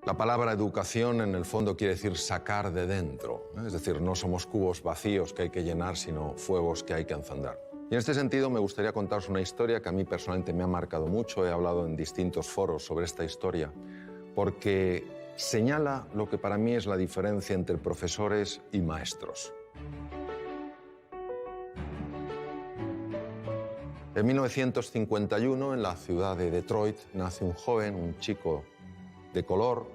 La palabra educación en el fondo quiere decir sacar de dentro, ¿eh? Es decir, no somos cubos vacíos que hay que llenar, sino fuegos que hay que encender. Y en este sentido me gustaría contaros una historia que a mí personalmente me ha marcado mucho. He hablado en distintos foros sobre esta historia porque señala lo que para mí es la diferencia entre profesores y maestros. En 1951, en la ciudad de Detroit, nace un joven, un chico de color,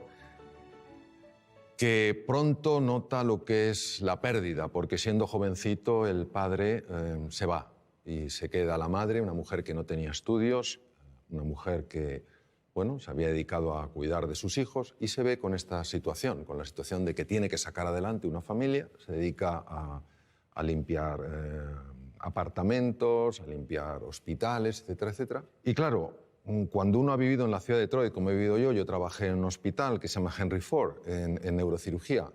que pronto nota lo que es la pérdida, porque siendo jovencito el padre se va y se queda la madre, una mujer que no tenía estudios, una mujer que, bueno, se había dedicado a cuidar de sus hijos y se ve con esta situación, con la situación de que tiene que sacar adelante una familia, se dedica a limpiar apartamentos, a limpiar hospitales, etcétera, etcétera. Y claro, cuando uno ha vivido en la ciudad de Detroit, como he vivido yo trabajé en un hospital que se llama Henry Ford, en neurocirugía.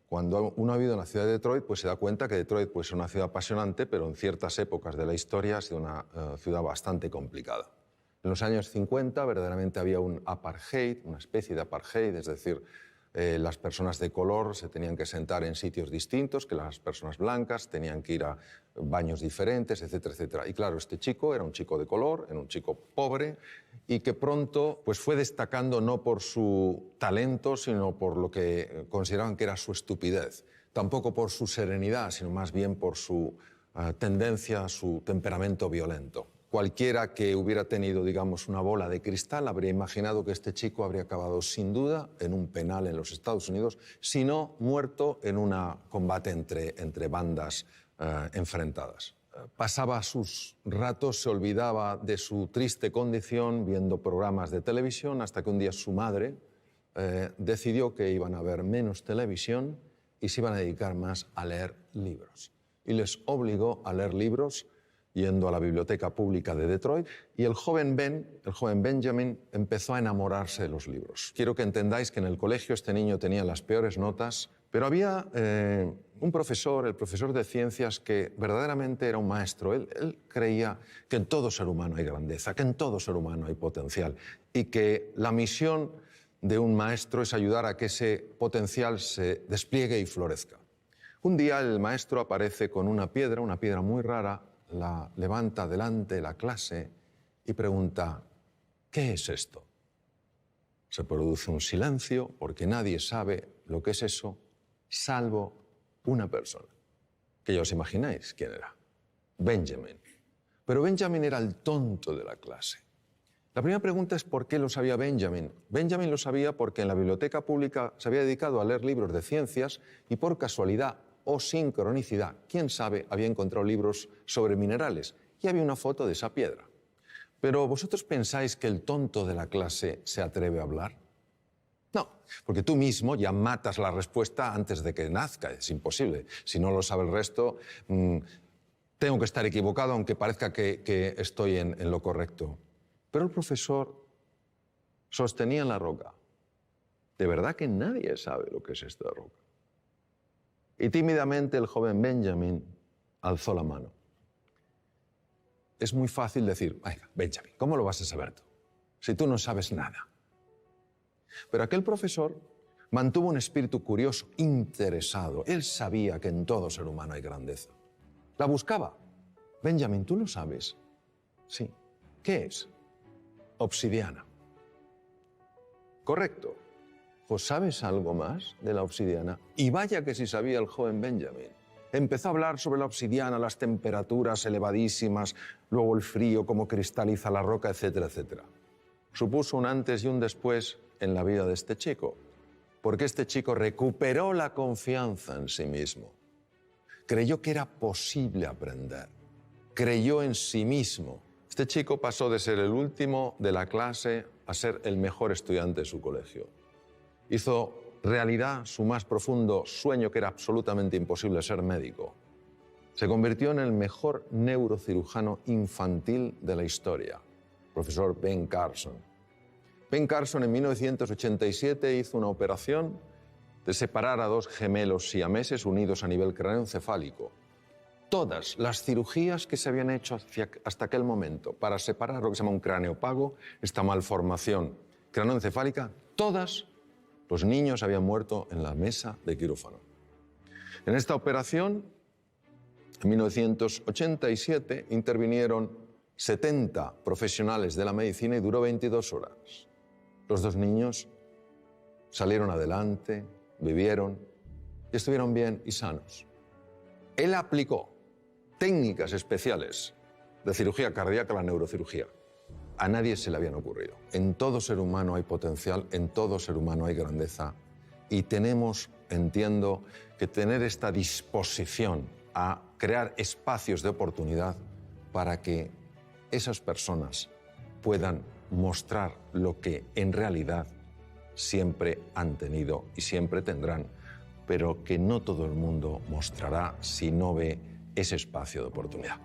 Cuando uno ha vivido en la ciudad de Detroit, pues se da cuenta que Detroit pues, es una ciudad apasionante, pero en ciertas épocas de la historia ha sido una ciudad bastante complicada. En los años 50 verdaderamente había un apartheid, una especie de apartheid, es decir, las personas de color se tenían que sentar en sitios distintos que las personas blancas, tenían que ir a baños diferentes, etcétera, etcétera. Y claro, este chico era un chico de color, era un chico pobre y que pronto pues, fue destacando no por su talento, sino por lo que consideraban que era su estupidez. Tampoco por su serenidad, sino más bien por su tendencia, su temperamento violento. Cualquiera que hubiera tenido, digamos, una bola de cristal habría imaginado que este chico habría acabado sin duda en un penal en los Estados Unidos, si no muerto en un combate entre bandas enfrentadas. Pasaba sus ratos, se olvidaba de su triste condición viendo programas de televisión hasta que un día su madre decidió que iban a ver menos televisión y se iban a dedicar más a leer libros. Y les obligó a leer libros yendo a la biblioteca pública de Detroit, y el joven Benjamin, empezó a enamorarse de los libros. Quiero que entendáis que en el colegio este niño tenía las peores notas, pero había un profesor, el profesor de ciencias, que verdaderamente era un maestro. Él creía que en todo ser humano hay grandeza, que en todo ser humano hay potencial, y que la misión de un maestro es ayudar a que ese potencial se despliegue y florezca. Un día el maestro aparece con una piedra muy rara, la levanta delante de la clase y pregunta, ¿qué es esto? Se produce un silencio porque nadie sabe lo que es eso, salvo una persona, que ya os imagináis quién era, Benjamin. Pero Benjamin era el tonto de la clase. La primera pregunta es ¿por qué lo sabía Benjamin? Benjamin lo sabía porque en la biblioteca pública se había dedicado a leer libros de ciencias y por casualidad o sincronicidad, quién sabe, había encontrado libros sobre minerales y había una foto de esa piedra. Pero ¿vosotros pensáis que el tonto de la clase se atreve a hablar? No, porque tú mismo ya matas la respuesta antes de que nazca, es imposible. Si no lo sabe el resto, tengo que estar equivocado aunque parezca que estoy en lo correcto. Pero el profesor sostenía en la roca, de verdad que nadie sabe lo que es esta roca. Y tímidamente el joven Benjamin alzó la mano. Es muy fácil decir, venga, Benjamin, ¿cómo lo vas a saber tú? Si tú no sabes nada. Pero aquel profesor mantuvo un espíritu curioso, interesado. Él sabía que en todo ser humano hay grandeza. La buscaba. Benjamin, ¿tú lo sabes? Sí. ¿Qué es? Obsidiana. Correcto. Pues ¿sabes algo más de la obsidiana? Y vaya que sí sabía el joven Benjamin. Empezó a hablar sobre la obsidiana, las temperaturas elevadísimas, luego el frío, cómo cristaliza la roca, etcétera, etcétera. Supuso un antes y un después en la vida de este chico, porque este chico recuperó la confianza en sí mismo. Creyó que era posible aprender. Creyó en sí mismo. Este chico pasó de ser el último de la clase a ser el mejor estudiante de su colegio. Hizo realidad su más profundo sueño, que era absolutamente imposible, ser médico. Se convirtió en el mejor neurocirujano infantil de la historia, profesor Ben Carson. Ben Carson en 1987 hizo una operación de separar a dos gemelos siameses unidos a nivel craneoencefálico. Todas las cirugías que se habían hecho hasta aquel momento para separar lo que se llama un cráneo pago, esta malformación craneoencefálica, todas Los niños habían muerto en la mesa de quirófano. En esta operación, en 1987, intervinieron 70 profesionales de la medicina y duró 22 horas. Los 2 niños salieron adelante, vivieron y estuvieron bien y sanos. Él aplicó técnicas especiales de cirugía cardíaca a la neurocirugía. A nadie se le habían ocurrido. En todo ser humano hay potencial, en todo ser humano hay grandeza y tenemos, entiendo, que tener esta disposición a crear espacios de oportunidad para que esas personas puedan mostrar lo que en realidad siempre han tenido y siempre tendrán, pero que no todo el mundo mostrará si no ve ese espacio de oportunidad.